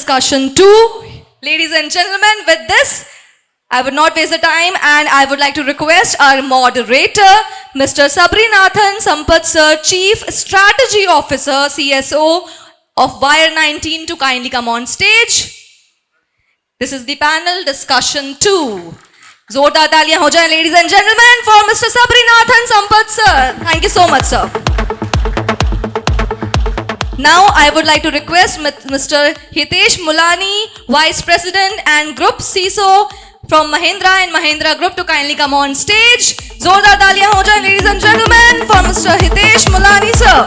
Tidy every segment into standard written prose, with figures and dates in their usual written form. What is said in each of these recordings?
discussion 2. Ladies and gentlemen, with this, I would not waste the time and I would like to request our moderator, Mr. Sabarinathan Sampath Sir, Chief Strategy Officer, CSO of Wire 19 to kindly come on stage. This is the panel discussion 2. Zordar taaliyan ho jaye, ladies and gentlemen, for Mr. Sabarinathan Sampath Sir. Thank you so much, sir. Now, I would like to request Mr. Hitesh Mulani, Vice President and Group CISO from Mahindra and Mahindra Group to kindly come on stage. Zordar taaliyan ho jaye, ladies and gentlemen, for Mr. Hitesh Mulani, sir.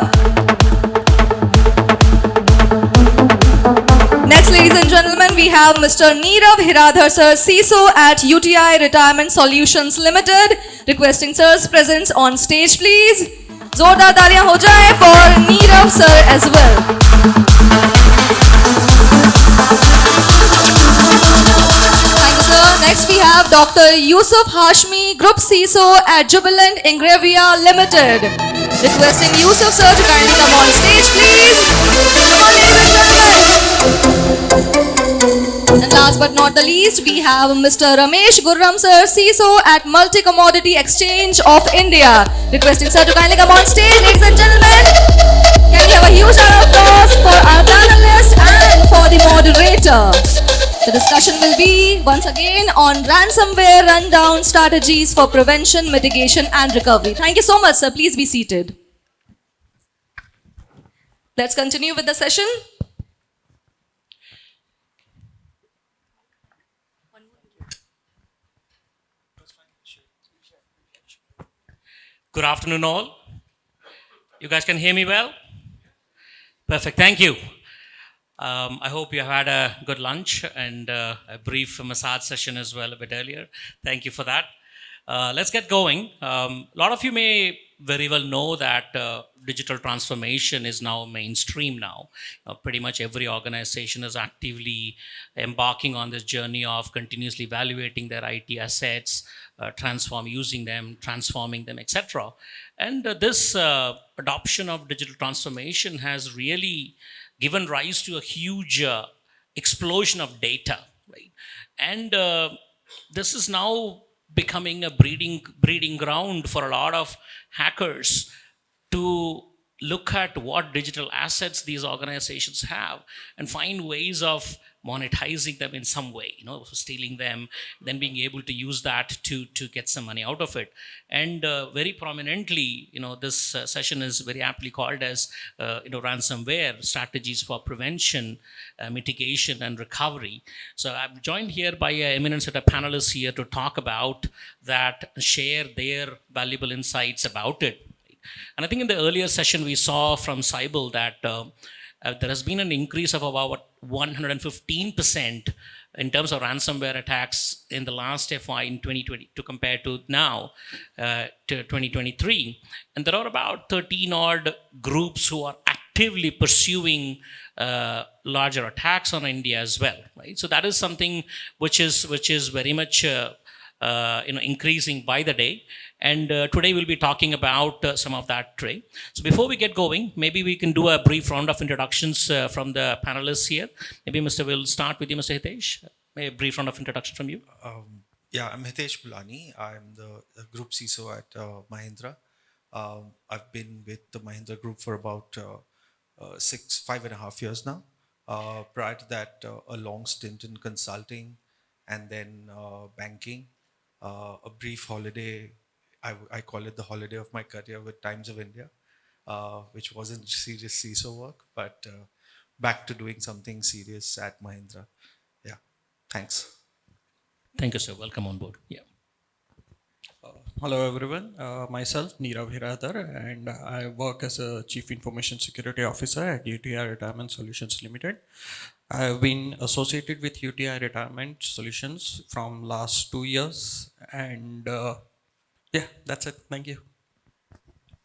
Next, ladies and gentlemen, we have Mr. Nirav Hiradhar, sir, CISO at UTI Retirement Solutions Limited. Requesting sir's presence on stage, please. Zordar taaliyan ho jaye for Nirav sir as well. Thank you, sir. Next, we have Dr. Yusuf Hashmi, Group CISO at Jubilant Ingravia Limited. Requesting Yusuf sir to kindly come on stage, please. Come on, ladies and gentlemen. And last but not the least, we have Mr. Ramesh Gurram, sir, CISO at Multi Commodity Exchange of India. Requesting sir to kindly come on stage, ladies and gentlemen. Can we have a huge round of applause for our panelists and for the moderator? The discussion will be, once again, on ransomware rundown strategies for prevention, mitigation and recovery. Thank you so much, sir. Please be seated. Let's continue with the session. Good afternoon, all. You guys can hear me well? Perfect, thank you. I hope you have had a good lunch and a brief massage session as well a bit earlier. Thank you for that. Let's get going. A lot of you may very well know that digital transformation is now mainstream now. Pretty much every organization is actively embarking on this journey of continuously evaluating their IT assets, using them, transforming them, etc. And this adoption of digital transformation has really given rise to a huge explosion of data, right? And this is now becoming a breeding ground for a lot of hackers to look at what digital assets these organizations have and find ways of monetizing them in some way, stealing them, then being able to use that to get some money out of it. And very prominently, this session is very aptly called as, ransomware strategies for prevention, mitigation and recovery. So I'm joined here by an eminent set of panelists here to talk about that, share their valuable insights about it. And I think in the earlier session, we saw from Saibal that there has been an increase of about 115% in terms of ransomware attacks in the last FY in 2020 to compare to now, to 2023. And there are about 13 odd groups who are actively pursuing larger attacks on India as well, right? So that is something which is very much increasing by the day. And today we'll be talking about some of that today. So before we get going, maybe we can do a brief round of introductions from the panelists here. Maybe we'll start with you, Mr. Hitesh. Maybe a brief round of introduction from you. I'm Hitesh Mulani. I'm the Group CISO at Mahindra. I've been with the Mahindra Group for about 5.5 years now. Prior to that, a long stint in consulting and then banking, a brief holiday. I call it the holiday of my career with Times of India, which wasn't serious CISO work, but back to doing something serious at Mahindra. Yeah, thanks. Thank you, sir. Welcome on board. Yeah. Hello, everyone. Myself, Nirav Hiradhar, and I work as a Chief Information Security Officer at UTI Retirement Solutions Limited. I have been associated with UTI Retirement Solutions from last 2 years, and yeah, that's it. Thank you.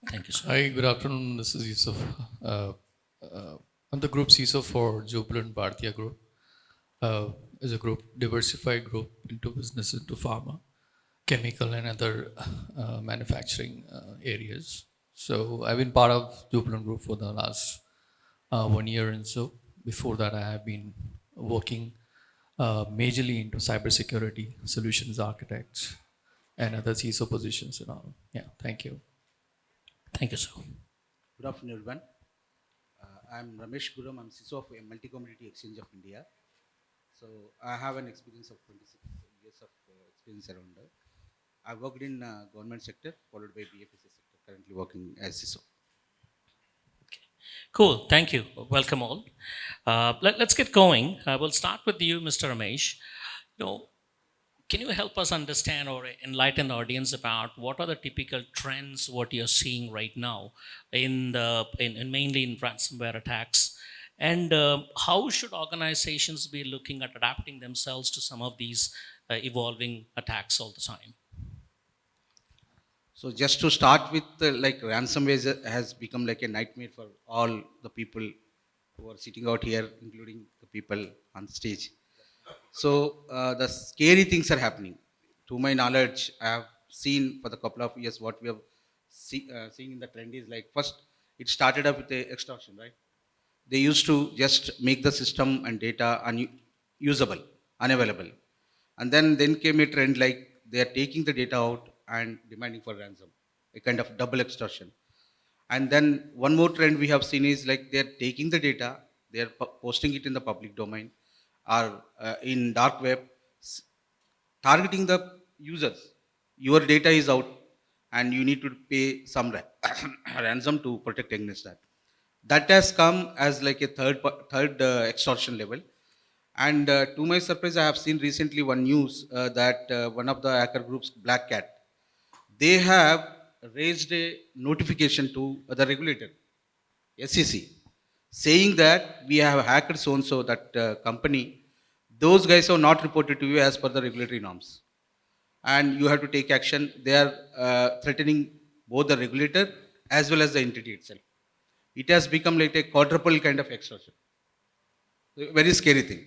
Thank you, sir. Hi, good afternoon. This is Yusuf. I'm the Group CISO for Jubilant Bhartiya Group. Is a group, diversified group into business, into pharma, chemical and other manufacturing areas. So I've been part of Jubilant Group for the last 1 year and so. Before that, I have been working majorly into cybersecurity solutions architects and other CISO positions and all. Yeah, thank you. Thank you, sir. Good afternoon, everyone. I'm Ramesh Gurram. I'm CISO of a multi-commodity exchange of India. So I have an experience of 26 years of experience around. I worked in government sector, followed by BFSI sector. Currently working as CISO. Cool. Thank you. Welcome all. Let's get going. We'll start with you, Mr. Ramesh. Can you help us understand or enlighten the audience about what are the typical trends, what you're seeing right now in mainly in ransomware attacks, and how should organizations be looking at adapting themselves to some of these evolving attacks all the time? So just to start with, like ransomware has become like a nightmare for all the people who are sitting out here, including the people on stage. So the scary things are happening. To my knowledge, I have seen for the couple of years what we have seen in the trend is like first it started up with the extortion, right? They used to just make the system and data unusable, unavailable, and then came a trend like they are taking the data out and demanding for ransom, a kind of double extortion. And then one more trend we have seen is like they are taking the data, they are posting it in the public domain or in dark web, targeting the users. Your data is out and you need to pay some ransom to protect against that. That has come as like a third extortion level. And to my surprise, I have seen recently one news that one of the hacker groups, Black Cat, they have raised a notification to the regulator, SEC, saying that we have hacked so and so that company. Those guys have not reported to you as per the regulatory norms, and you have to take action. They are threatening both the regulator as well as the entity itself. It has become like a quadruple kind of extortion. Very scary thing.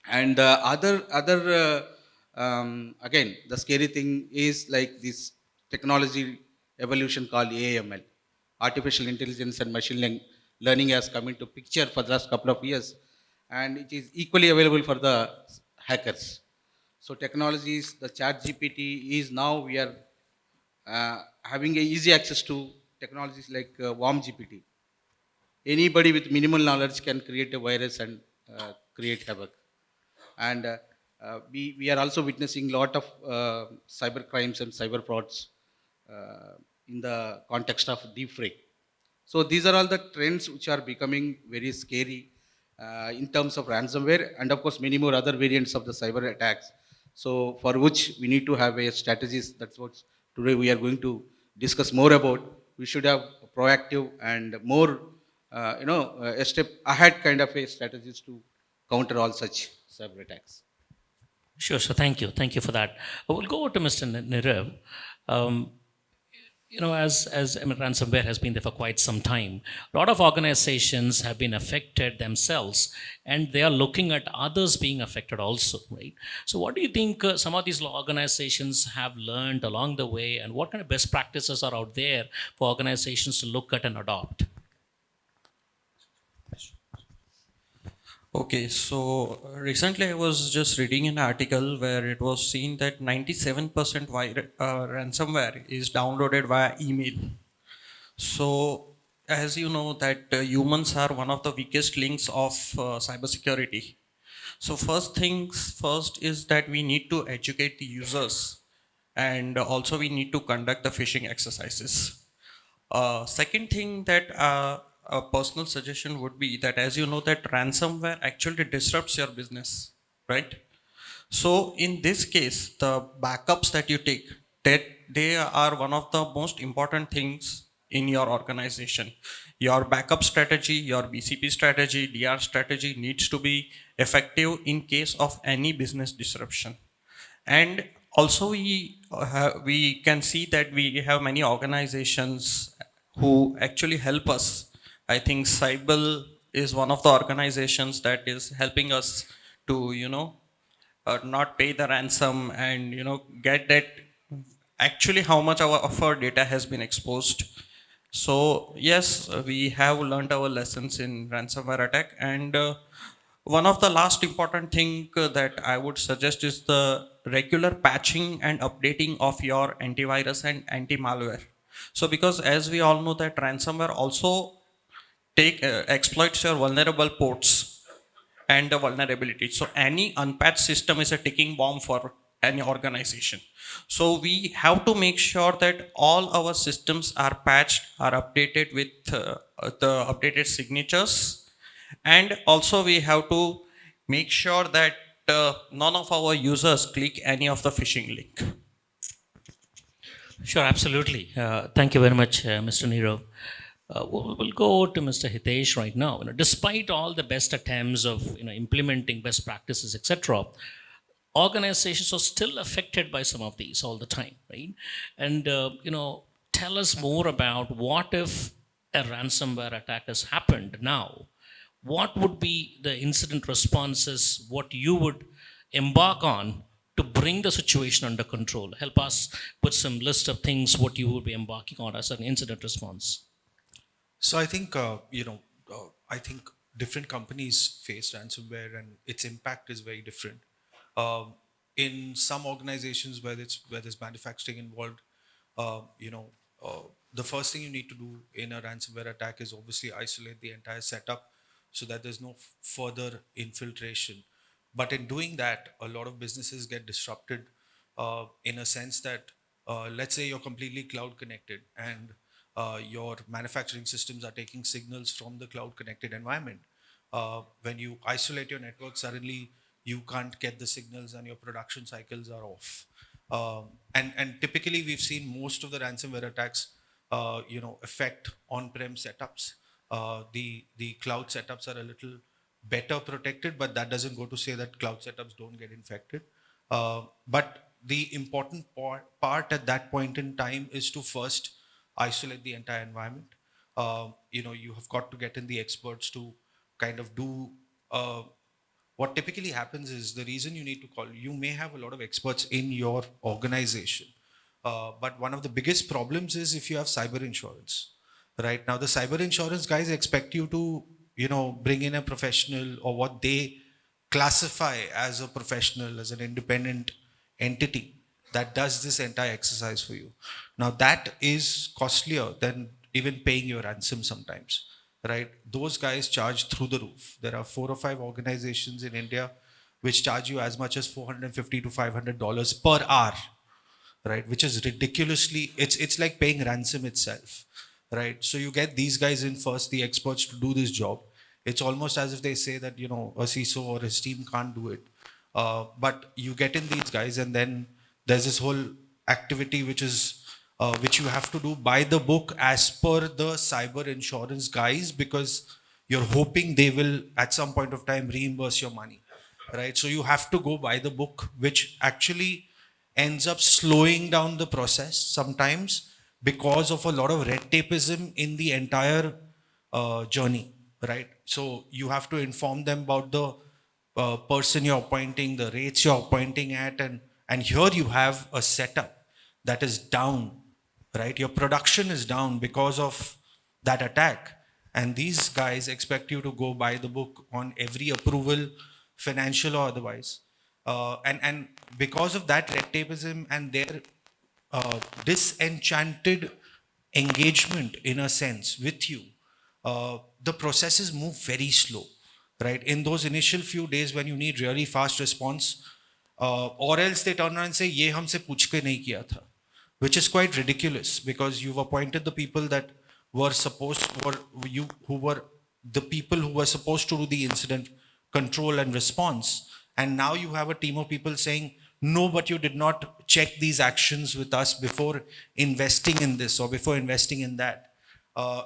And again, the scary thing is like this technology evolution called AML, artificial intelligence and machine learning has come into picture for the last couple of years, and it is equally available for the hackers. So technologies, the chat GPT is now we are having a easy access to technologies like warm GPT. Anybody with minimal knowledge can create a virus and create havoc. And we are also witnessing a lot of cyber crimes and cyber frauds in the context of deepfake. So these are all the trends which are becoming very scary in terms of ransomware, and of course many more other variants of the cyber attacks. So for which we need to have a strategies. That's what today we are going to discuss more about. We should have proactive and more, a step ahead kind of a strategies to counter all such cyber attacks. Sure. So thank you. Thank you for that. We'll go over to Mr. Nirav. As ransomware has been there for quite some time, a lot of organizations have been affected themselves, and they are looking at others being affected also, right? So what do you think some of these organizations have learned along the way, and what kind of best practices are out there for organizations to look at and adopt? Okay, so recently I was just reading an article where it was seen that 97% ransomware is downloaded via email. So as you know that humans are one of the weakest links of cybersecurity. So first things first is that we need to educate the users, and also we need to conduct the phishing exercises. Second thing that a personal suggestion would be that, as you know, that ransomware actually disrupts your business, right? So in this case, the backups that you take, that they are one of the most important things in your organization. Your backup strategy, your BCP strategy, DR strategy needs to be effective in case of any business disruption. And also we can see that we have many organizations who actually help us. I think Cybel is one of the organizations that is helping us to, not pay the ransom and, get that actually how much of our data has been exposed. So yes, we have learned our lessons in ransomware attack. And one of the last important thing that I would suggest is the regular patching and updating of your antivirus and anti-malware. So because as we all know that ransomware also exploits your vulnerable ports and the vulnerability. So any unpatched system is a ticking bomb for any organization. So we have to make sure that all our systems are patched, are updated with the updated signatures, and also we have to make sure that none of our users click any of the phishing link. Sure, absolutely. Thank you very much, Mr. Nirav. We'll go to Mr. Hitesh right now. Despite all the best attempts of implementing best practices, etc., organizations are still affected by some of these all the time, right? And tell us more about what if a ransomware attack has happened now. What would be the incident responses? What you would embark on to bring the situation under control? Help us with some list of things what you would be embarking on as an incident response. So I think I think different companies face ransomware, and its impact is very different. Um, in some organizations where there's manufacturing involved, uh, you know, the first thing you need to do in a ransomware attack is obviously isolate the entire setup so that there's no further infiltration. But in doing that, a lot of businesses get disrupted in a sense that, let's say you're completely cloud connected and your manufacturing systems are taking signals from the cloud connected environment. When you isolate your network, suddenly you can't get the signals and your production cycles are off. And typically we've seen most of the ransomware attacks, affect on-prem setups. The cloud setups are a little better protected, but that doesn't go to say that cloud setups don't get infected. But the important part at that point in time is to first isolate the entire environment. You have got to get in the experts to kind of do what typically happens is the reason you need to call, you may have a lot of experts in your organization. But one of the biggest problems is if you have cyber insurance, right? Now, the cyber insurance guys expect you to, bring in a professional or what they classify as a professional, as an independent entity that does this entire exercise for you. Now, that is costlier than even paying your ransom sometimes, right? Those guys charge through the roof. There are 4 or 5 organizations in India which charge you as much as $450 to $500 per hour, right? Which is ridiculously, it's like paying ransom itself, right? So you get these guys in first, the experts to do this job. It's almost as if they say that, a CISO or his team can't do it. But you get in these guys, and then there's this whole activity which you have to do by the book as per the cyber insurance guys, because you're hoping they will at some point of time reimburse your money, right? So you have to go by the book, which actually ends up slowing down the process sometimes because of a lot of red tapeism in the entire journey, right? So you have to inform them about the person you're appointing, the rates you're appointing at, and here you have a setup that is down, right? Your production is down because of that attack, and these guys expect you to go by the book on every approval, financial or otherwise. And because of that red tapeism and their disenchanted engagement in a sense with you, the processes move very slow, right? In those initial few days when you need really fast response, or else they turn around and say, "Ye humse puch ke nahi kiya tha," which is quite ridiculous because you've appointed the people that were who were the people who were supposed to do the incident control and response, and now you have a team of people saying, "No, but you did not check these actions with us before investing in this or before investing in that."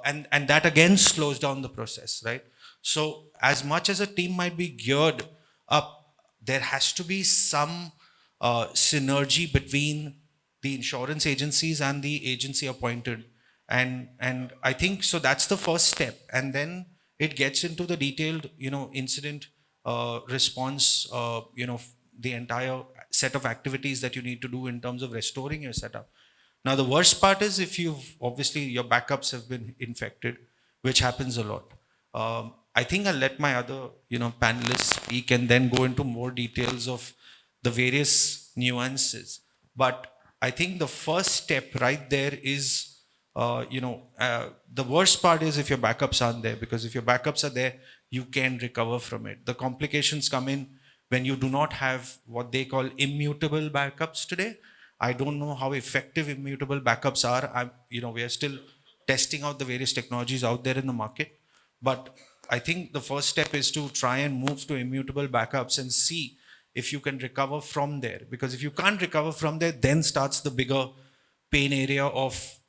And that again slows down the process, right? So as much as a team might be geared up, there has to be some synergy between the insurance agencies and the agency appointed. And I think so that's the first step. And then it gets into the detailed, incident response, the entire set of activities that you need to do in terms of restoring your setup. Now, the worst part is if you've obviously your backups have been infected, which happens a lot. I think I'll let my other, panelists speak and then go into more details of the various nuances. But I think the first step right there is, the worst part is if your backups aren't there, because if your backups are there, you can recover from it. The complications come in when you do not have what they call immutable backups today. I don't know how effective immutable backups are. We are still testing out the various technologies out there in the market. But I think the first step is to try and move to immutable backups and see if you can recover from there. Because if you can't recover from there, then starts the bigger pain area of,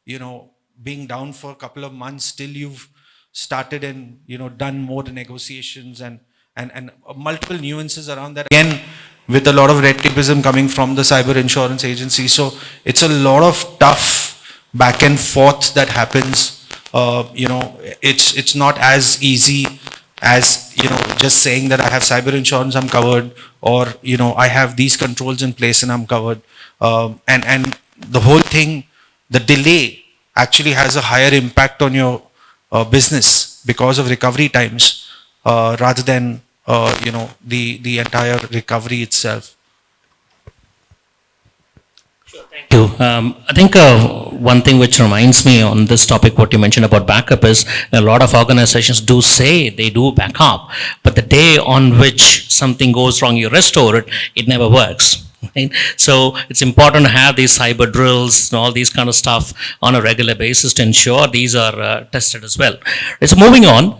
being down for a couple of months till you've started and, done more negotiations and multiple nuances around that. Again, with a lot of red tapeism coming from the cyber insurance agency. So it's a lot of tough back and forth that happens. It's not as easy as, just saying that I have cyber insurance, I'm covered, or, I have these controls in place and I'm covered. And the whole thing, the delay actually has a higher impact on your business because of recovery times, rather than, the entire recovery itself. Thank you. I think one thing which reminds me on this topic, what you mentioned about backup, is a lot of organizations do say they do backup, but the day on which something goes wrong, you restore it, it never works. Right? So it's important to have these cyber drills and all these kind of stuff on a regular basis to ensure these are tested as well. Right, so moving on,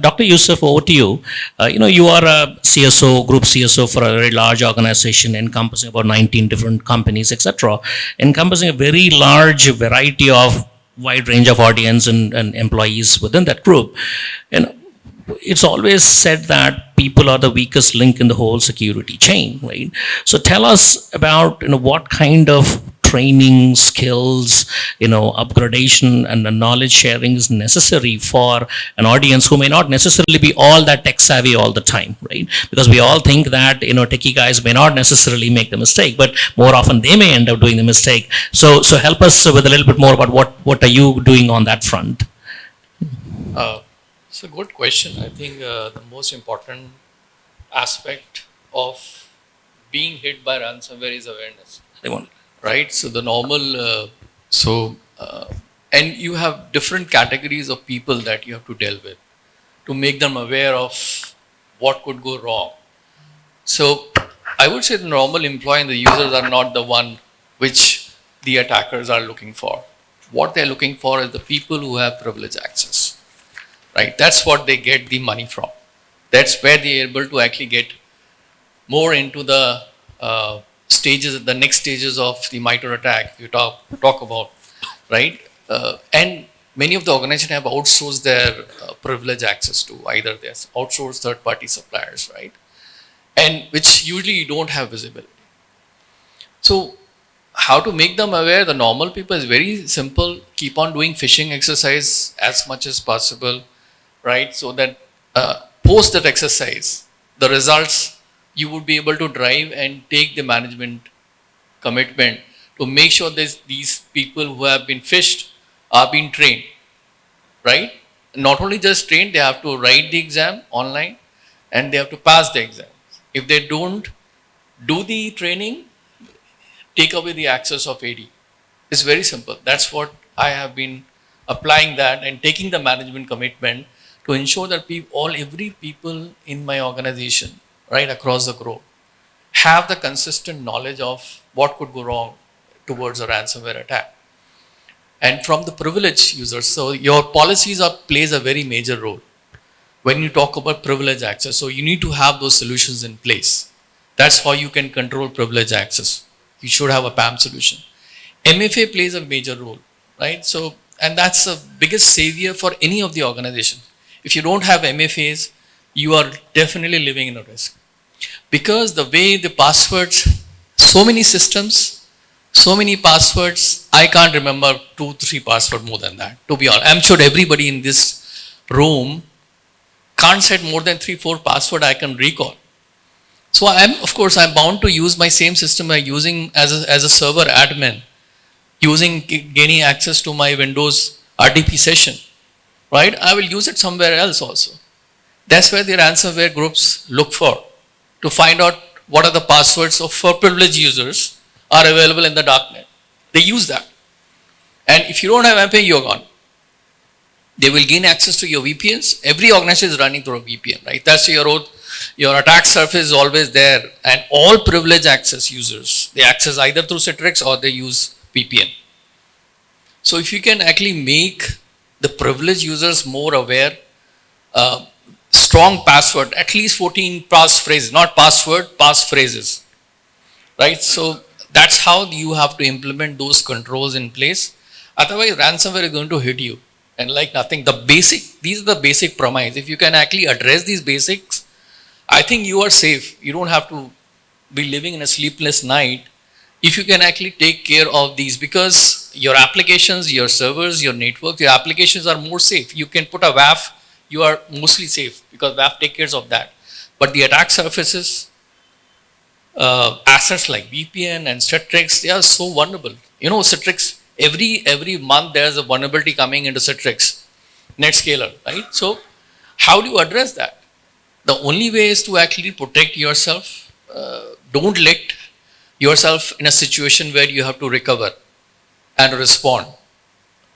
Dr. Yusuf, over to you. You are a CSO, group CSO for a very large organization encompassing about 19 different companies, etc., encompassing a very large variety of wide range of audience and employees within that group. And it's always said that people are the weakest link in the whole security chain, right? So tell us about, what kind of training, skills, upgradation and the knowledge sharing is necessary for an audience who may not necessarily be all that tech savvy all the time, right? Because we all think that, techie guys may not necessarily make the mistake, but more often they may end up doing the mistake. So help us with a little bit more about what are you doing on that front? It's a good question. I think the most important aspect of being hit by ransomware is awareness. Right? So the normal, and you have different categories of people that you have to deal with to make them aware of what could go wrong. So I would say the normal employee and the users are not the one which the attackers are looking for. What they're looking for is the people who have privileged access. Right? That's what they get the money from. That's where they're able to actually get more into the stages, the next stages of the MITRE attack you talk about, right? And many of the organizations have outsourced their privilege access to either their outsourced third-party suppliers, right? And which usually you don't have visibility. So how to make them aware? The normal people is very simple. Keep on doing phishing exercise as much as possible. Right, so that post that exercise, the results you would be able to drive and take the management commitment to make sure that these people who have been phished are being trained, right? Not only just trained, they have to write the exam online and they have to pass the exam. If they don't do the training, take away the access of AD. It's very simple. That's what I have been applying that and taking the management commitment to ensure that every people in my organization, right across the globe, have the consistent knowledge of what could go wrong towards a ransomware attack. And from the privileged users, so your policies plays a very major role when you talk about privileged access. So you need to have those solutions in place. That's how you can control privileged access. You should have a PAM solution. MFA plays a major role, right? So, and that's the biggest savior for any of the organization. If you don't have MFAs, you are definitely living in a risk. Because the way the passwords, so many systems, so many passwords, I can't remember 2-3 passwords more than that, to be honest. I'm sure everybody in this room can't set more than 3-4 passwords I can recall. So I'm bound to use my same system I'm using as a server admin, gaining access to my Windows RDP session. Right? I will use it somewhere else also. That's where the ransomware groups look for, to find out what are the passwords of for privileged users are available in the darknet. They use that. And if you don't have MPA, you're gone. They will gain access to your VPNs. Every organization is running through a VPN, right? That's your attack surface is always there. And all privileged access users, they access either through Citrix or they use VPN. So if you can actually make the privileged users more aware, strong password, at least 14 passphrases, not password, passphrases, right? So that's how you have to implement those controls in place. Otherwise, ransomware is going to hit you. And like nothing, these are the basic premise. If you can actually address these basics, I think you are safe. You don't have to be living in a sleepless night if you can actually take care of these, because your applications, your servers, your network, your applications are more safe. You can put a WAF, you are mostly safe because WAF takes care of that. But the attack surfaces, assets like VPN and Citrix, they are so vulnerable. You know, Citrix, every month there's a vulnerability coming into Citrix, NetScaler, right? So how do you address that? The only way is to actually protect yourself. Don't let yourself in a situation where you have to recover and respond,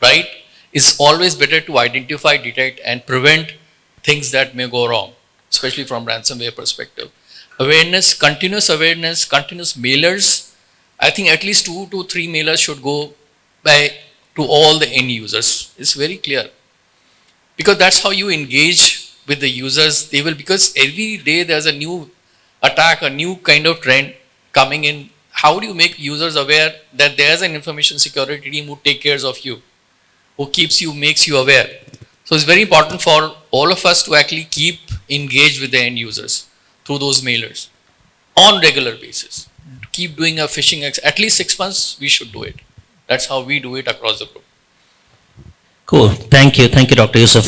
right? It's always better to identify, detect, and prevent things that may go wrong, especially from ransomware perspective. Awareness, continuous mailers. I think at least 2 to 3 mailers should go to all the end users. It's very clear, because that's how you engage with the users. They will, because every day there's a new attack, a new kind of trend coming in. How do you make users aware that there's an information security team who take care of you, who keeps you, makes you aware? So it's very important for all of us to actually keep engaged with the end users through those mailers on regular basis. Keep doing a phishing, at least 6 months we should do it. That's how we do it across the group. Cool. Thank you, Dr. Yusuf.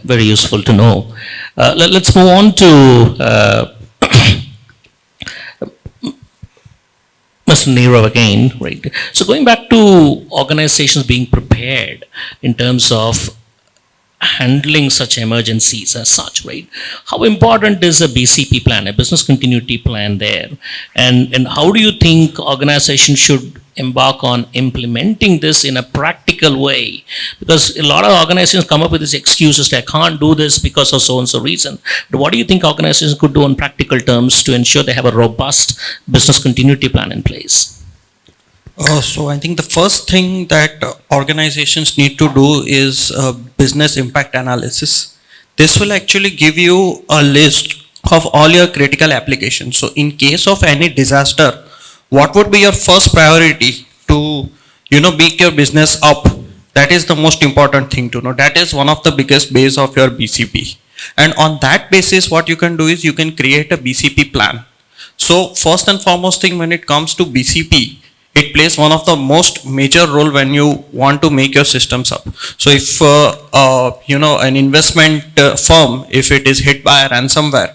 Very useful to know. Let's move on to Mr. Nirav again, right? So going back to organizations being prepared in terms of handling such emergencies as such, right? How important is a BCP plan, a business continuity plan there? And how do you think organizations should embark on implementing this in a practical way? Because a lot of organizations come up with these excuses that I can't do this because of so and so reason. But what do you think organizations could do in practical terms to ensure they have a robust business continuity plan in place? So I think the first thing that organizations need to do is business impact analysis. This will actually give you a list of all your critical applications. So in case of any disaster, what would be your first priority to, make your business up? That is the most important thing to know. That is one of the biggest base of your BCP. And on that basis, what you can do is you can create a BCP plan. So first and foremost thing, when it comes to BCP, it plays one of the most major role when you want to make your systems up. So if, an investment firm, if it is hit by a ransomware,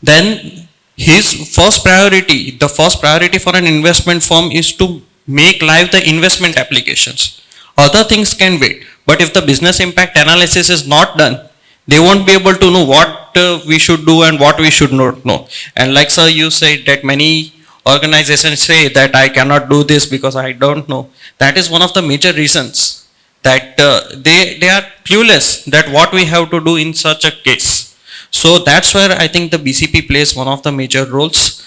then his first priority, the first priority for an investment firm is to make live the investment applications. Other things can wait. But if the business impact analysis is not done, they won't be able to know what we should do and what we should not know. And like sir, you said that many organizations say that I cannot do this because I don't know. That is one of the major reasons that they are clueless that what we have to do in such a case. So that's where I think the BCP plays one of the major roles.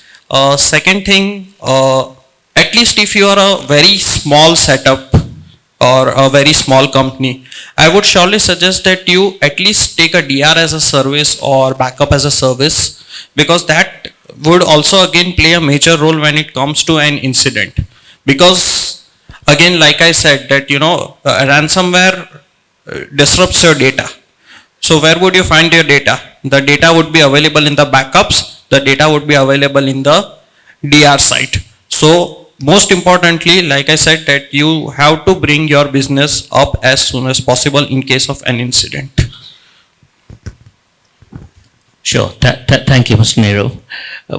Second thing, at least if you are a very small setup or a very small company, I would surely suggest that you at least take a DR as a service or backup as a service, because that would also again play a major role when it comes to an incident. Because again, like I said, that ransomware disrupts your data. So where would you find your data? The data would be available in the backups, the data would be available in the DR site. So most importantly, like I said, that you have to bring your business up as soon as possible in case of an incident. Sure. Thank you, Mr. Nehru.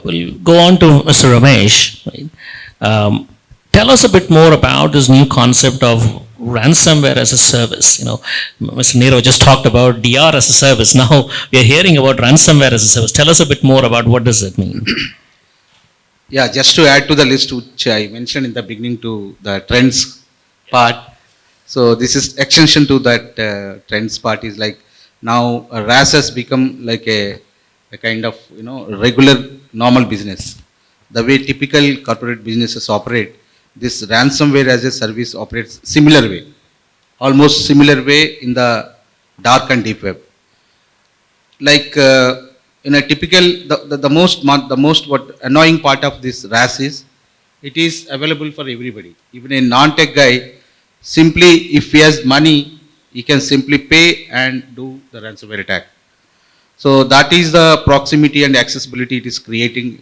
We'll go on to Mr. Ramesh. Right? Tell us a bit more about this new concept of ransomware as a service. Mr. Nirav just talked about DR as a service. Now we are hearing about ransomware as a service. Tell us a bit more about what does it mean. Yeah, just to add to the list which I mentioned in the beginning to the trends part. So this is extension to that trends part is like now RAS has become like a kind of regular normal business. The way typical corporate businesses operate, this ransomware as a service operates similar way, almost similar way in the dark and deep web. Like in a typical, the most what annoying part of this RAS is, it is available for everybody. Even a non-tech guy, simply if he has money, he can simply pay and do the ransomware attack. So that is the proximity and accessibility it is creating.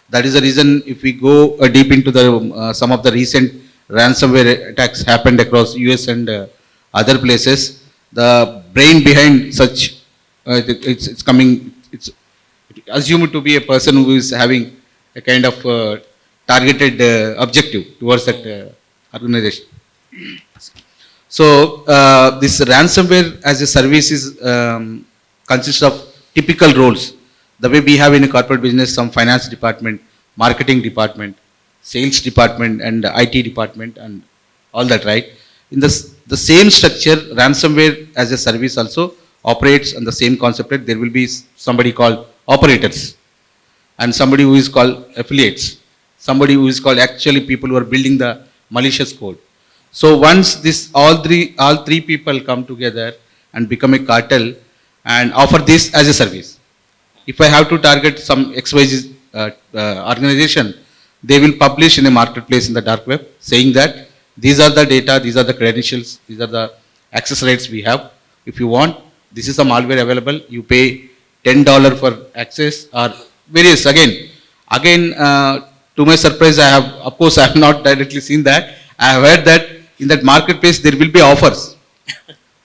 That is the reason if we go deep into the some of the recent ransomware attacks happened across US and other places, the brain behind such it's assumed to be a person who is having a kind of targeted objective towards that organization. So this ransomware as a service is consists of typical roles. The way we have in a corporate business, some finance department, marketing department, sales department, and IT department, and all that, right? In the same structure, ransomware as a service also operates on the same concept. There will be somebody called operators, and somebody who is called affiliates, somebody who is called actually people who are building the malicious code. So once this all three people come together and become a cartel and offer this as a service. If I have to target some XYZ organization, they will publish in a marketplace in the dark web saying that these are the data, these are the credentials, these are the access rights we have. If you want, this is the malware available. You pay $10 for access or various. Again, to my surprise, of course, I have not directly seen that. I have heard that in that marketplace there will be offers,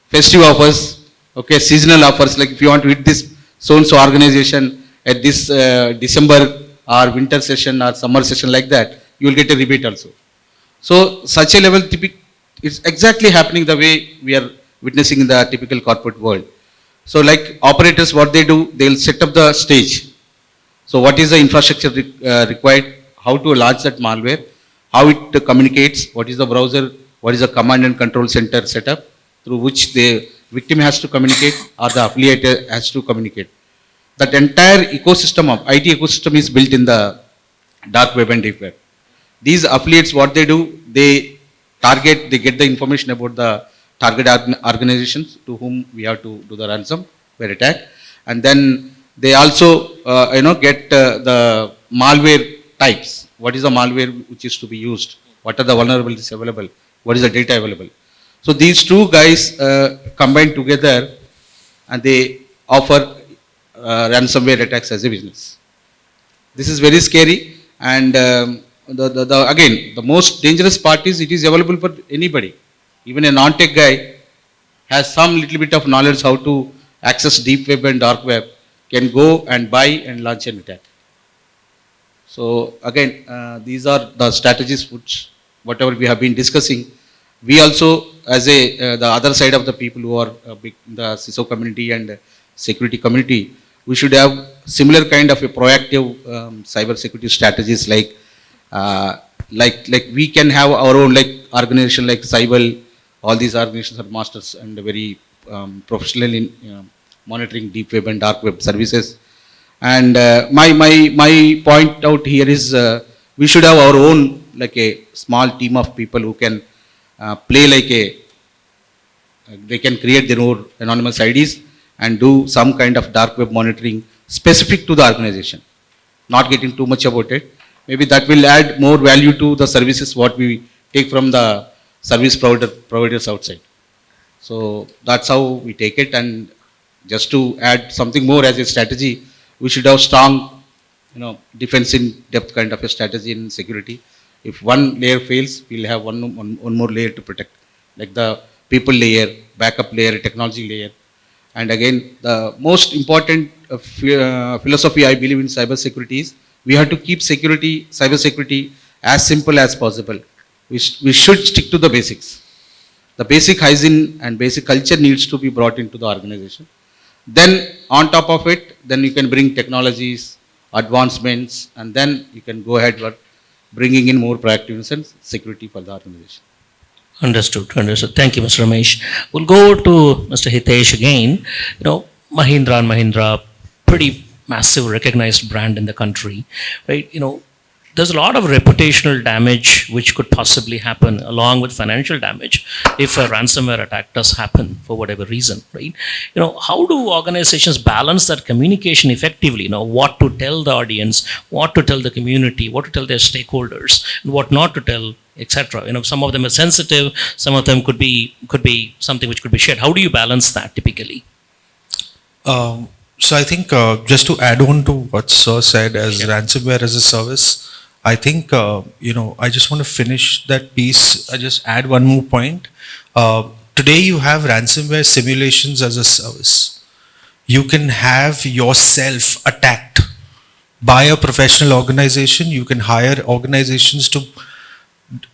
festive offers, okay, seasonal offers. Like if you want to hit this so-and-so organization at this December or winter session or summer session like that, you will get a rebate also. So such a level, it's exactly happening the way we are witnessing in the typical corporate world. So like operators, what they do, they will set up the stage. So what is the infrastructure required, how to launch that malware, how it communicates, what is the browser, what is the command and control center setup through which the victim has to communicate or the affiliate has to communicate. That entire ecosystem of IT ecosystem is built in the dark web and deep web. These affiliates, what they do, they get the information about the target organizations to whom we have to do the ransomware attack, and then they also get the malware types. What is the malware which is to be used? What are the vulnerabilities available? What is the data available? So these two guys combine together and they offer ransomware attacks as a business. This is very scary, and again, the most dangerous part is it is available for anybody. Even a non-tech guy has some little bit of knowledge how to access deep web and dark web, can go and buy and launch an attack. So again, these are the strategies which whatever we have been discussing. We also, as the other side of the people who are big in the CISO community and security community, we should have similar kind of a proactive cyber security strategies like we can have our own like organization like Cyber. All these organizations are masters and very professional in monitoring deep web and dark web services. And my point out here is we should have our own like a small team of people who can play like they can create their own anonymous IDs and do some kind of dark web monitoring specific to the organization. Not getting too much about it. Maybe that will add more value to the services what we take from the service providers outside. So that's how we take it. And just to add something more as a strategy, we should have strong, defense in depth kind of a strategy in security. If one layer fails, we'll have one more layer to protect, like the people layer, backup layer, technology layer. And again, the most important philosophy I believe in cyber security is we have to keep cyber security as simple as possible. We should stick to the basics. the basic hygiene and basic culture needs to be brought into the organization. Then on top of it, then you can bring technologies, advancements, and then you can go ahead with bringing in more proactiveness and security for the organization. Understood. Understood. Thank you, Mr. Ramesh. We'll go to Mr. Hitesh again. You know, Mahindra and Mahindra, pretty massive recognized brand in the country, right? You know, there's a lot of reputational damage which could possibly happen along with financial damage if a ransomware attack does happen for whatever reason, right? You know, how do organizations balance that communication effectively? You know, what to tell the audience, what to tell the community, what to tell their stakeholders, and what not to tell, etc. You know, some of them are sensitive, some of them could be something which could be shared. How do you balance that typically? So I think just to add on to what Sir said as ransomware as a service, I think, I just want to finish that piece. I just add one more point. Today you have ransomware simulations as a service. You can have yourself attacked by a professional organization. You can hire organizations to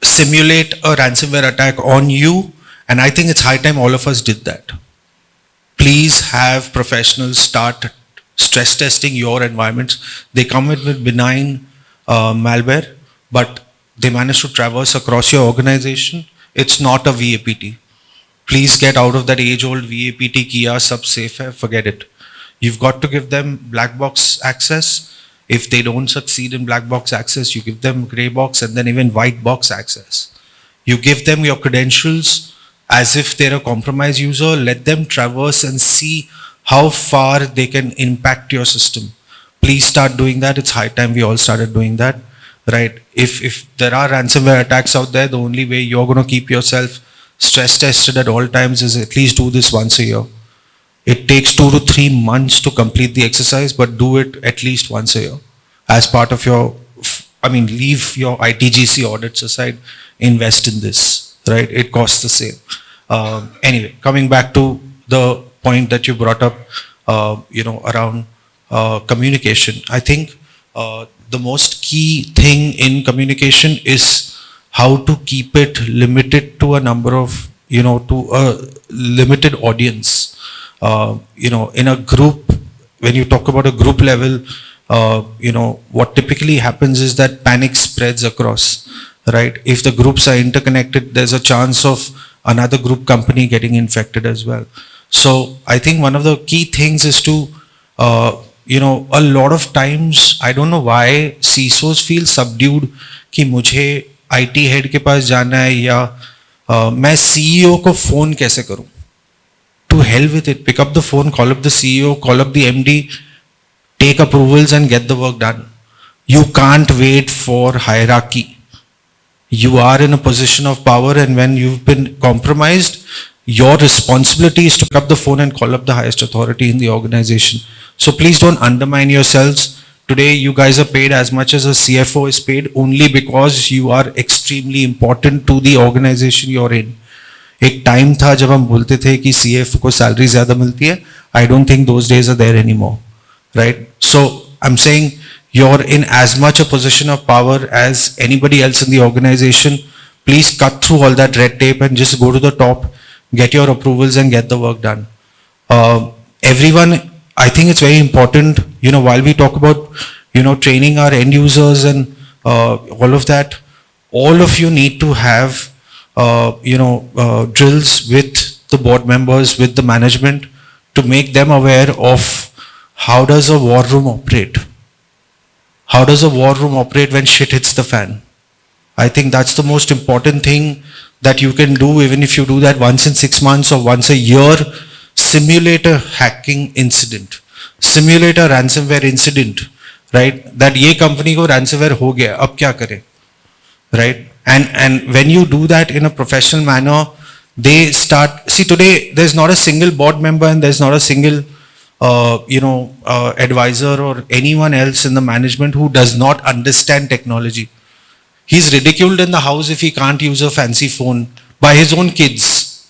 simulate a ransomware attack on you. And I think it's high time all of us did that. Please have professionals start stress testing your environments. They come in with benign malware, but they manage to traverse across your organization. It's not a VAPT. Please get out of that age-old VAPT kiya sab safe hai, forget it. You've got to give them black box access. If they don't succeed in black box access, you give them gray box and then even white box access. You give them your credentials as if they're a compromised user. Let them traverse and see how far they can impact your system. Please start doing that. It's high time we all started doing that, right? If there are ransomware attacks out there, the only way you're going to keep yourself stress tested at all times is at least do this once a year. It takes 2 to 3 months to complete the exercise, but do it at least once a year as part of your, leave your ITGC audits aside, invest in this, right? It costs the same. Anyway, coming back to the point that you brought up, around communication. I think the most key thing in communication is how to keep it limited to a number of, to a limited audience. In a group, when you talk about a group level, what typically happens is that panic spreads across, right? If the groups are interconnected, there's a chance of another group company getting infected as well. So I think one of the key things is to, a lot of times, I don't know why CISOs feel subdued कि मुझे IT head के पास जाना है या मैं CEO को phone कैसे करूं? To hell with it. Pick up the phone, call up the CEO, call up the MD, take approvals and get the work done. You can't wait for hierarchy. You are in a position of power, and when you've been compromised, your responsibility is to pick up the phone and call up the highest authority in the organization. So please don't undermine yourselves. Today, you guys are paid as much as a CFO is paid only because you are extremely important to the organization you're in. एक time था जब हम बोलते थे कि CFO को salary ज़्यादा मिलती है. I don't think those days are there anymore, right? So I'm saying you're in as much a position of power as anybody else in the organization. Please cut through all that red tape and just go to the top, get your approvals and get the work done. Everyone, I think it's very important, while we talk about, training our end users and all of that, all of you need to have, drills with the board members, with the management to make them aware of how does a war room operate. How does a war room operate when shit hits the fan? I think that's the most important thing that you can do, even if you do that once in 6 months or once a year. Simulate a hacking incident. Simulate a ransomware incident, right? That ye company ko ransomware ho gaya, ab kya kare, right? And when you do that in a professional manner, they start, see today there's not a single board member and there's not a single advisor or anyone else in the management who does not understand technology. He's ridiculed in the house if he can't use a fancy phone by his own kids.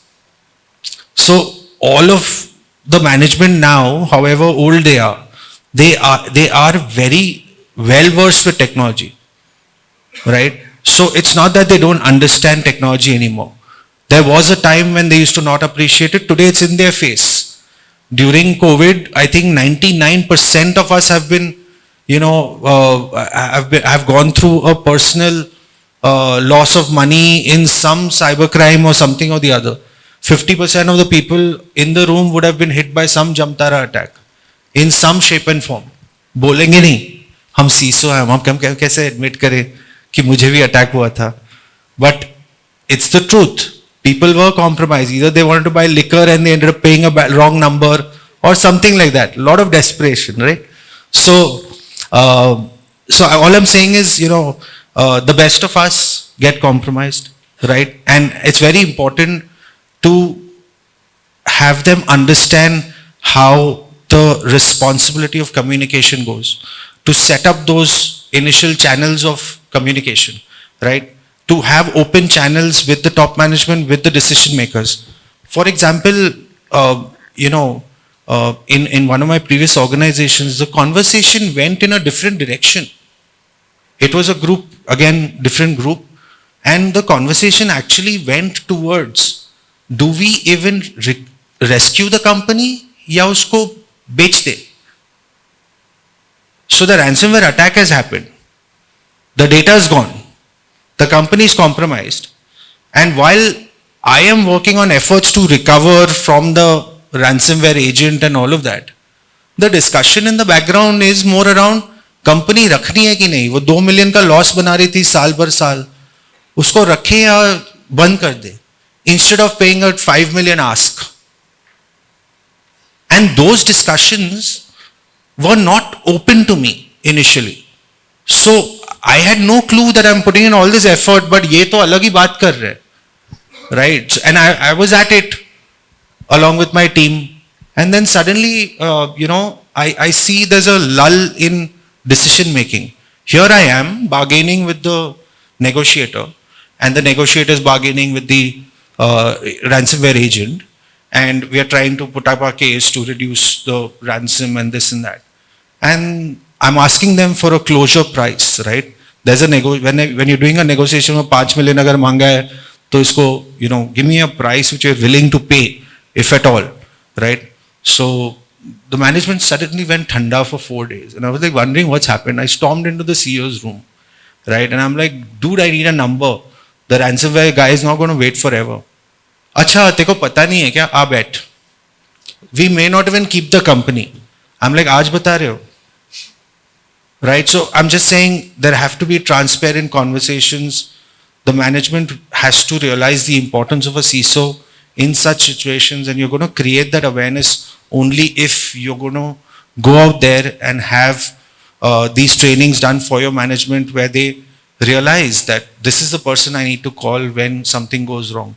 So all of the management now, however old they are very well versed with technology, right? So it's not that they don't understand technology anymore. There was a time when they used to not appreciate it. Today it's in their face. During COVID, I think 99% of us have been, have gone through a personal loss of money in some cybercrime or something or the other. 50% of the people in the room would have been hit by some Jamtara attack in some shape and form. बोलेंगे नहीं हम सीसो हैं हम कैसे admit करें कि मुझे भी attack हुआ था. But it's the truth. People were compromised. Either they wanted to buy liquor and they ended up paying a wrong number or something like that. A lot of desperation, right? So all I'm saying is, the best of us get compromised, right? And it's very important to have them understand how the responsibility of communication goes, to set up those initial channels of communication, right? To have open channels with the top management, with the decision makers. For example, in one of my previous organizations, the conversation went in a different direction. It was a group, again, different group, and the conversation actually went towards, do we even rescue the company या उसको बेच दे? So the ransomware attack has happened. The data is gone. The company is compromised. And while I am working on efforts to recover from the ransomware agent and all of that, the discussion in the background is more around company रखनी है कि नहीं. वो 2 million का loss बना रही थी साल भर साल, उसको रखे या बंद कर दे, instead of paying a 5 million ask. And those discussions were not open to me initially. So I had no clue that I'm putting in all this effort, but ये तो अलग ही बात कर रहे, right? And I was at it along with my team, and then suddenly, I see there's a lull in decision making. Here I am bargaining with the negotiator, and the negotiator is bargaining with the ransomware agent, and we are trying to put up our case to reduce the ransom and this and that. And I'm asking them for a closure price, right? There's a when you're doing a negotiation of 5 million agar manga hai, to isko, give me a price which you're willing to pay, if at all, right? So the management suddenly went thanda for 4 days, and I was like wondering what's happened. I stormed into the CEO's room, right? And I'm like, dude, I need a number. The ransomware guy is not going to wait forever. Acha, teko pata nahi hai kya? Aa bet. We may not even keep the company. I'm like, aaj bata rahe ho? Right? So I'm just saying there have to be transparent conversations. The management has to realize the importance of a CISO in such situations, and you're going to create that awareness only if you're going to go out there and have these trainings done for your management where they realize that this is the person I need to call when something goes wrong,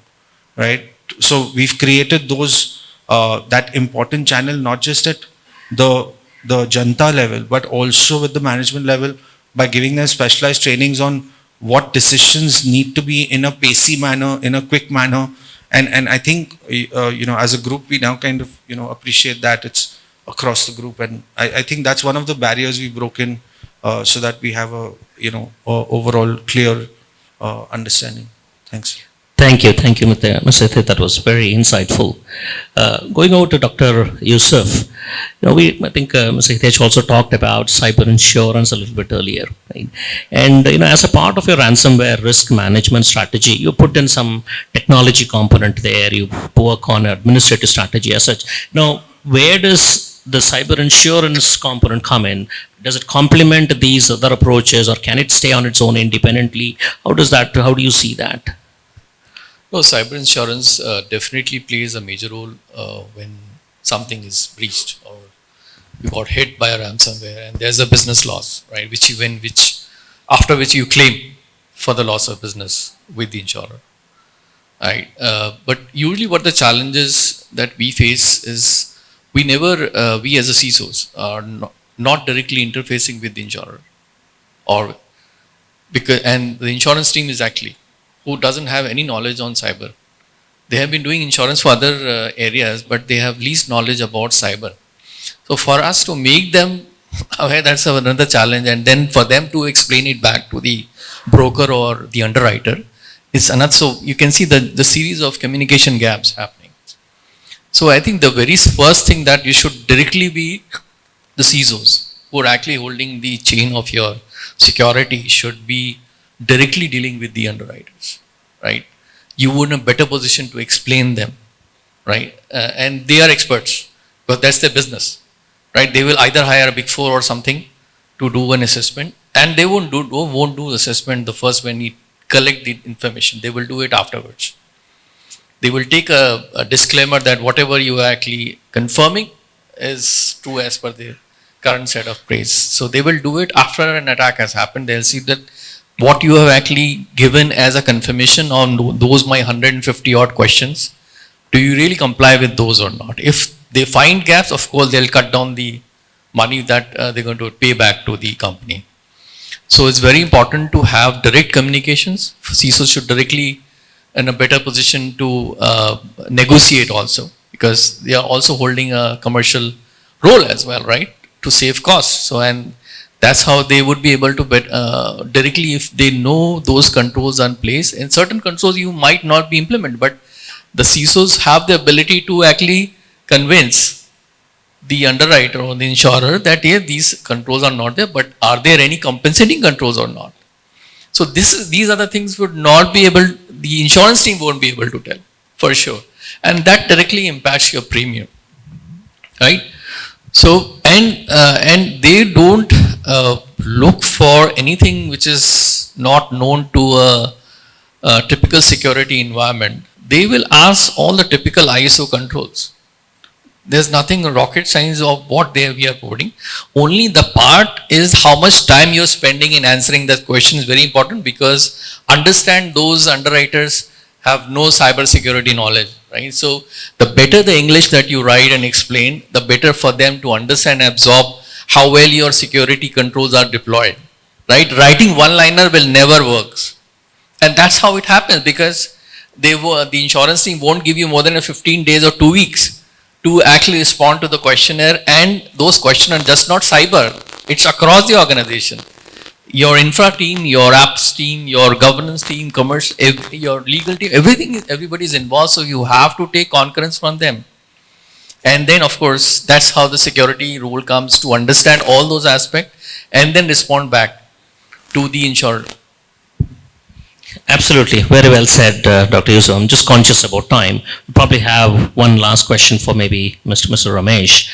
right? So we've created those, that important channel, not just at the Janta level, but also with the management level by giving them specialized trainings on what decisions need to be in a pacey manner, in a quick manner. And I think, as a group, we now kind of, appreciate that it's across the group. And I think that's one of the barriers we've broken so that we have a, overall clear understanding. Thanks. Thank you, Mr. Hitesh. That was very insightful. Going over to Dr. Yusuf, I think Mr. Hitesh also talked about cyber insurance a little bit earlier, right? And as a part of your ransomware risk management strategy, you put in some technology component there. You work on administrative strategy as such. Now, where does the cyber insurance component come in? Does it complement these other approaches, or can it stay on its own independently? How do you see that? No, cyber insurance definitely plays a major role when something is breached or you got hit by a ransomware and there's a business loss, right? After which you claim for the loss of business with the insurer, right? But usually, what the challenges that we face is we as a CISOs are not directly interfacing with the insurer, and the insurance team is actually who doesn't have any knowledge on cyber. They have been doing insurance for other areas, but they have least knowledge about cyber. So for us to make them aware, that's another challenge. And then for them to explain it back to the broker or the underwriter It's another, so you can see the series of communication gaps happening. So I think the very first thing that you should directly be the CISOs who are actually holding the chain of your security should be directly dealing with the underwriters, right? You would in a better position to explain them, right? And they are experts, but that's their business, right? They will either hire a big four or something to do an assessment, and they won't do the assessment the first when you collect the information. They will do it afterwards. They will take a disclaimer that whatever you are actually confirming is true as per the current set of praise. So they will do it after an attack has happened. They'll see that what you have actually given as a confirmation on those my 150 odd questions, do you really comply with those or not? If they find gaps, of course, they'll cut down the money that they're going to pay back to the company. So it's very important to have direct communications. CISOs should directly in a better position to negotiate also, because they are also holding a commercial role as well, right? To save costs. So, and that's how they would be able to directly, if they know those controls are in place. In certain controls you might not be implemented, but the CISOs have the ability to actually convince the underwriter or the insurer that yeah, these controls are not there, but are there any compensating controls or not? So these are the things would not be able, the insurance team won't be able to tell for sure. And that directly impacts your premium, right? So, and they don't look for anything which is not known to a typical security environment. They will ask all the typical ISO controls. There's nothing rocket science of what we are coding. Only the part is how much time you're spending in answering that question is very important, because understand those underwriters have no cyber security knowledge, right? So the better the English that you write and explain, the better for them to understand and absorb how well your security controls are deployed, right? Writing one-liner will never work. And that's how it happens, because the insurance team won't give you more than 15 days or 2 weeks to actually respond to the questionnaire, and those questionnaires are just not cyber, it's across the organization. Your infra team, your apps team, your governance team, commerce, your legal team, everybody is involved, so you have to take concurrence from them. And then of course, that's how the security role comes, to understand all those aspects and then respond back to the insurer. Absolutely, very well said, Dr. Yusuf. I'm just conscious about time. We probably have one last question for maybe Mr. Ramesh.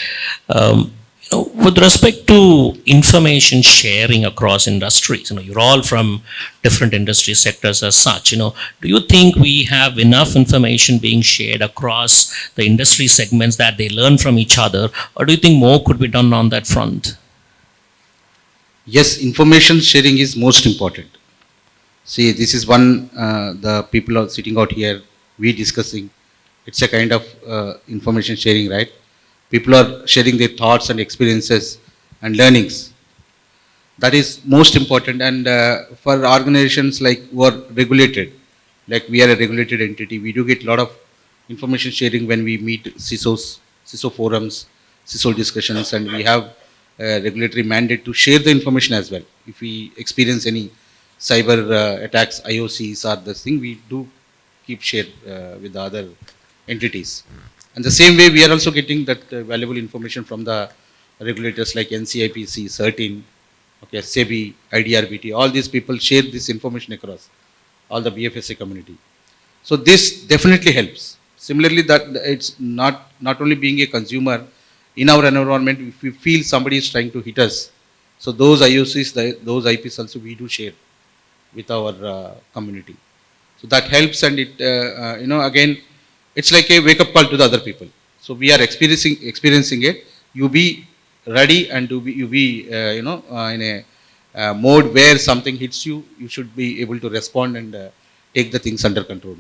With respect to information sharing across industries, you're all from different industry sectors as such. Do you think we have enough information being shared across the industry segments that they learn from each other, or do you think more could be done on that front? Yes, information sharing is most important. See, this is one, the people are sitting out here, we discussing, it's a kind of information sharing, right? People are sharing their thoughts and experiences and learnings. That is most important. And for organizations like who are regulated, like we are a regulated entity, we do get a lot of information sharing when we meet CISOs, CISO forums, CISO discussions, and we have a regulatory mandate to share the information as well. If we experience any cyber attacks, IOCs or this thing, we do keep share with the other entities. And the same way, we are also getting that valuable information from the regulators like NCIPC, CERTIN, okay, SEBI, IDRBT, all these people share this information across all the BFSA community. So this definitely helps. Similarly, that it's not only being a consumer, in our environment, if we feel somebody is trying to hit us, so those IOCs, those IPs also we do share with our community. So that helps, and it, again, it's like a wake-up call to the other people. So we are experiencing it. You be ready, and you be in a mode where something hits you, you should be able to respond and take the things under control.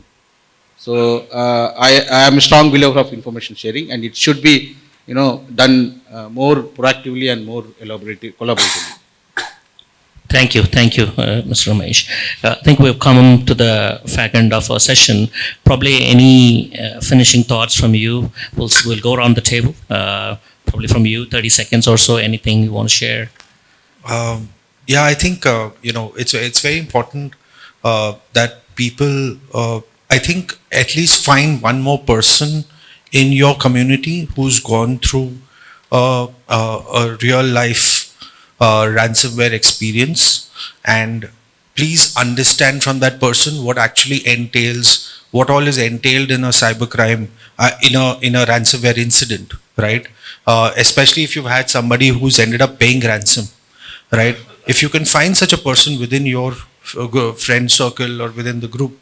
So I am a strong believer of information sharing, and it should be done more proactively and more collaboratively. Thank you, Mr. Ramesh. I think we've come to the fag end of our session. Probably any finishing thoughts from you? We'll go around the table. Probably from you, 30 seconds or so. Anything you want to share? Yeah, I think it's very important that people, I think at least find one more person in your community who's gone through a real life ransomware experience, and please understand from that person what actually entails, what all is entailed in a cybercrime, in a ransomware incident, right? Especially if you've had somebody who's ended up paying ransom, right? If you can find such a person within your friend circle or within the group,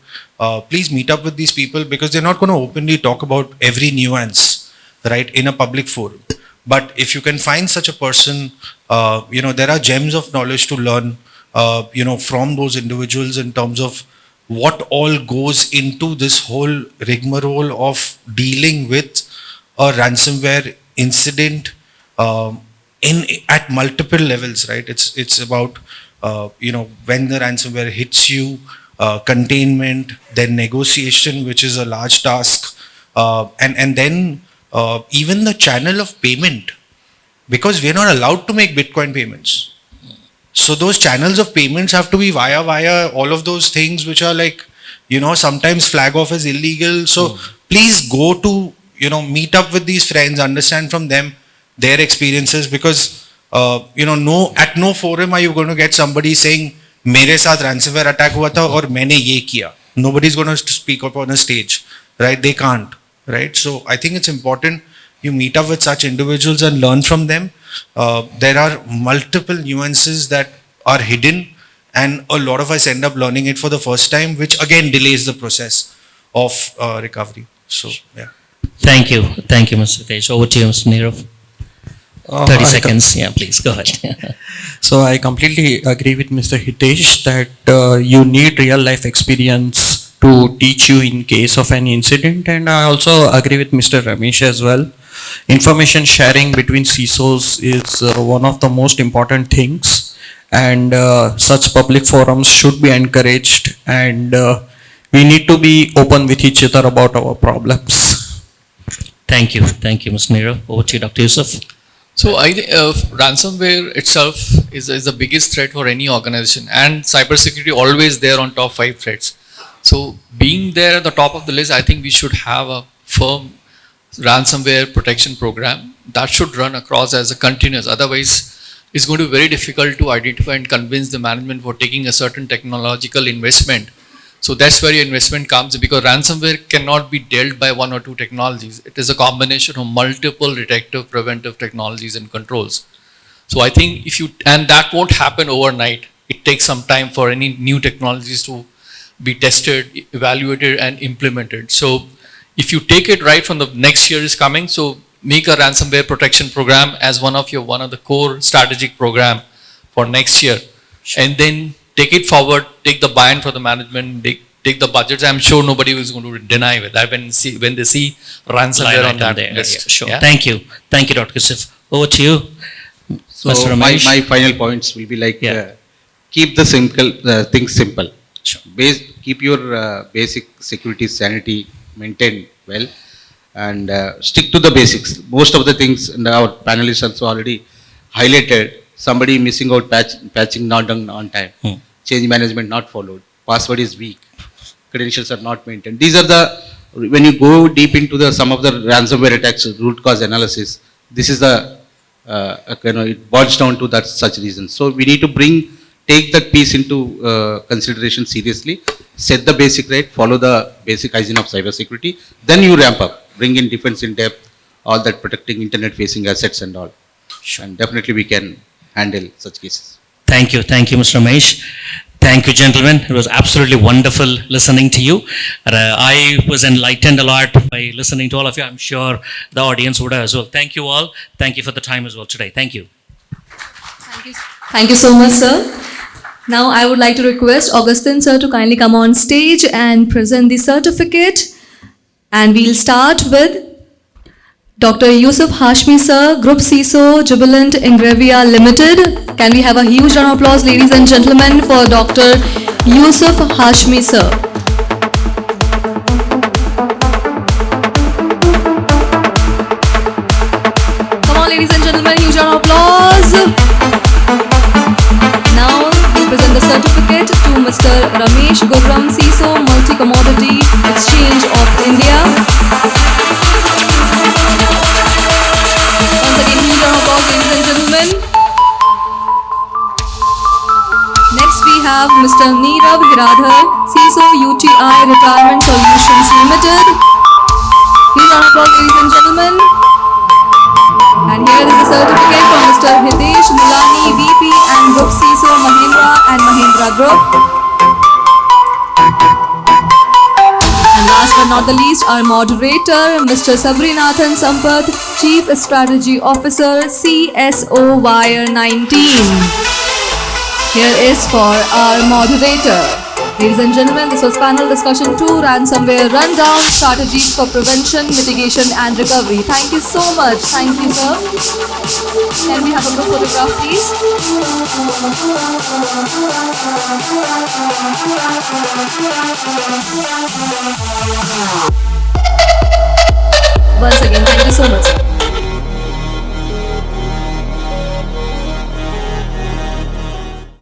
please meet up with these people, because they're not going to openly talk about every nuance, right, in a public forum. But if you can find such a person, there are gems of knowledge to learn, from those individuals in terms of what all goes into this whole rigmarole of dealing with a ransomware incident at multiple levels, right? It's about when the ransomware hits you, containment, then negotiation, which is a large task, and then even the channel of payment, because we're not allowed to make Bitcoin payments. So those channels of payments have to be via all of those things, which are like, sometimes flag off as illegal. So please go to, meet up with these friends, understand from them their experiences, because at no forum are you going to get somebody saying मेरे साथ ransomware attack हुआ था और मैंने ये किया. Nobody's going to speak up on a stage, right? They can't, right? So I think it's important you meet up with such individuals and learn from them. There are multiple nuances that are hidden, and a lot of us end up learning it for the first time, which again delays the process of recovery. So yeah. Thank you, Mr. Hitesh. Over to you, Mr. Nirav. 30 seconds. Yeah, please go ahead. So I completely agree with Mr. Hitesh that you need real life experience to teach you in case of an incident, and I also agree with Mr. Ramesh as well. Information sharing between CISOs is one of the most important things, and such public forums should be encouraged, and we need to be open with each other about our problems. Thank you, Mr. Nirav. Over to you, Dr. Yusuf. So I think ransomware itself is the biggest threat for any organization, and cybersecurity always there on top 5 threats. So being there at the top of the list, I think we should have a firm ransomware protection program that should run across as a continuous. Otherwise, it's going to be very difficult to identify and convince the management for taking a certain technological investment. So that's where your investment comes, because ransomware cannot be dealt by 1 or 2 technologies. It is a combination of multiple detective, preventive technologies and controls. So I think and that won't happen overnight. It takes some time for any new technologies to be tested, evaluated and implemented. So if you take it right from the next year is coming, so make a ransomware protection program as one of the core strategic program for next year. Sure. And then take it forward, take the buy-in for the management, take the budgets. I'm sure nobody is going to deny that when they see ransomware on that list. Yeah, sure. Yeah? Thank you, Dr. Yusuf. Over to you, so Mr. Ramesh. My final points will be like, keep the things simple. Sure. Keep your basic security sanity maintained well, and stick to the basics. Most of the things, and our panelists also already highlighted, somebody missing out patching not done on time, change management not followed, password is weak, credentials are not maintained. These are when you go deep into some of the ransomware attacks, root cause analysis, this is it boils down to such reasons. So we need to take that piece into consideration seriously, set the basic right, follow the basic hygiene of cybersecurity, then you ramp up, bring in defense in depth, all that protecting internet facing assets and all. Sure. And definitely we can handle such cases. Thank you, Mr. Ramesh. Thank you, gentlemen. It was absolutely wonderful listening to you. I was enlightened a lot by listening to all of you. I'm sure the audience would as well. Thank you all. Thank you for the time as well today. Thank you. Thank you so much, sir. Now I would like to request Augustine sir to kindly come on stage and present the certificate. And we'll start with Dr. Yusuf Hashmi sir, Group CISO, Jubilant Ingravia Limited. Can we have a huge round of applause, ladies and gentlemen, for Dr. Yusuf Hashmi sir. Come on, ladies and gentlemen, huge round of applause. Now we present the certificate to Mr. Ramesh Gurram, CISO, Multi-Commodity Exchange of India. Once again, huge round of applause, ladies and gentlemen. Next we have Mr. Nirav Hiradhar, CISO, UTI Retirement Solutions Limited. Huge round of applause, ladies and gentlemen. And here is the certificate from Mr. Hitesh Mulani, VP and Group CISO, Mahindra and Mahindra Group. And last but not the least, our moderator, Mr. Sabarinathan Sampath, Chief Strategy Officer, CSO Wire 19. Here is for our moderator. Ladies and gentlemen, this was panel discussion 2, Ransomware Rundown, Strategies for Prevention, Mitigation and Recovery. Thank you so much. Thank you, sir. Can we have a group photograph, please? Once again, thank you so much, sir.